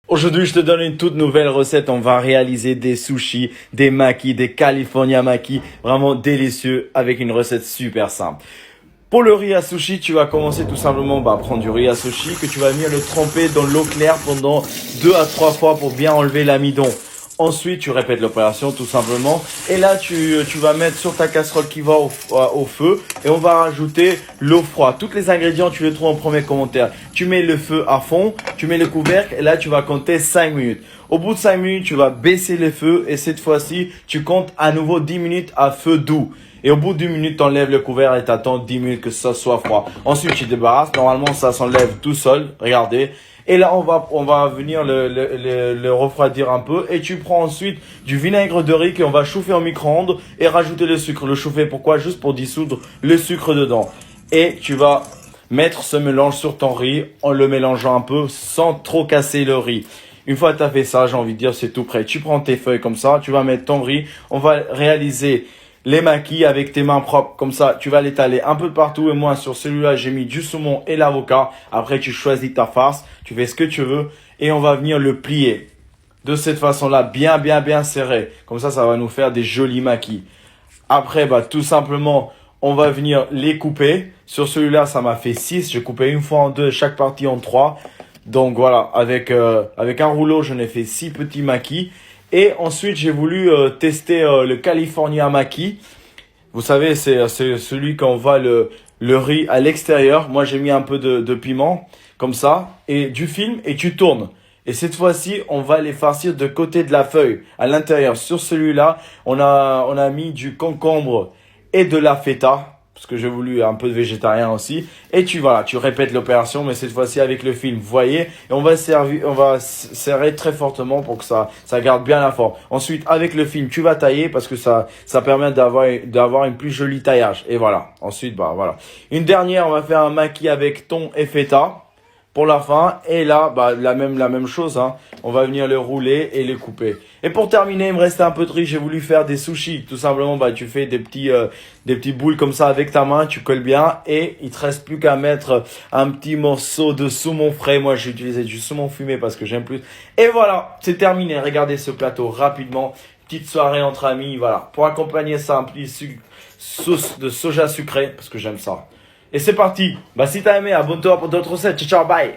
Aujourd'hui, je te donne une toute nouvelle recette. On va réaliser des sushis, des makis, des California makis, vraiment délicieux avec une recette super simple. Pour le riz à sushi, tu vas commencer tout simplement à prendre du riz à sushi que tu vas venir le tremper dans l'eau claire pendant 2 à 3 fois pour bien enlever l'amidon. Ensuite, tu répètes l'opération tout simplement. Et là, tu vas mettre sur ta casserole qui va au feu. Et on va rajouter l'eau froide. Tous les ingrédients, tu les trouves en premier commentaire. Tu mets le feu à fond, tu mets le couvercle et là, tu vas compter 5 minutes. Au bout de 5 minutes, tu vas baisser le feu et cette fois-ci, tu comptes à nouveau 10 minutes à feu doux. Et au bout d'1 minute, tu enlèves le couvercle et tu attends 10 minutes que ça soit froid. Ensuite, tu débarrasses. Normalement, ça s'enlève tout seul. Regardez. Et là, on va venir le refroidir un peu. Et tu prends ensuite du vinaigre de riz qu'on va chauffer au micro-ondes et rajouter le sucre. Le chauffer, pourquoi? Juste pour dissoudre le sucre dedans. Et tu vas mettre ce mélange sur ton riz en le mélangeant un peu sans trop casser le riz. Une fois que tu as fait ça, j'ai envie de dire, c'est tout prêt. Tu prends tes feuilles comme ça, tu vas mettre ton riz. On va réaliser les makis avec tes mains propres, comme ça, tu vas l'étaler un peu partout. Et moi, sur celui-là, j'ai mis du saumon et l'avocat. Après, tu choisis ta farce, tu fais ce que tu veux et on va venir le plier de cette façon-là, bien serré. Comme ça va nous faire des jolis makis. Après, tout simplement, on va venir les couper. Sur celui-là, ça m'a fait 6. J'ai coupé une fois en 2, chaque partie en 3. Donc voilà, avec un rouleau, j'en ai fait 6 petits makis. Et ensuite, j'ai voulu tester le California Maki. Vous savez, c'est celui qu'on voit le riz à l'extérieur. Moi, j'ai mis un peu de piment, comme ça, et du film, et tu tournes. Et cette fois-ci, on va les farcir de côté de la feuille, à l'intérieur. Sur celui-là, on a mis du concombre et de la feta, parce que j'ai voulu un peu de végétarien aussi. Et tu répètes l'opération, mais cette fois-ci avec le film, vous voyez. Et on va serrer très fortement pour que ça garde bien la forme. Ensuite, avec le film, tu vas tailler parce que ça permet d'avoir une plus jolie taillage. Et voilà. Ensuite, voilà. Une dernière, on va faire un maki avec thon et feta pour la fin. Et là, la même chose, hein. On va venir le rouler et le couper. Et pour terminer, il me restait un peu de riz. J'ai voulu faire des sushis. Tout simplement, tu fais des petits boules comme ça avec ta main. Tu colles bien. Et il te reste plus qu'à mettre un petit morceau de saumon frais. Moi, j'ai utilisé du saumon fumé parce que j'aime plus. Et voilà, c'est terminé. Regardez ce plateau rapidement. Petite soirée entre amis. Voilà. Pour accompagner ça, un petit sauce de soja sucré parce que j'aime ça. Et c'est parti. Si t'as aimé, abonne-toi pour d'autres recettes. Ciao, ciao, bye.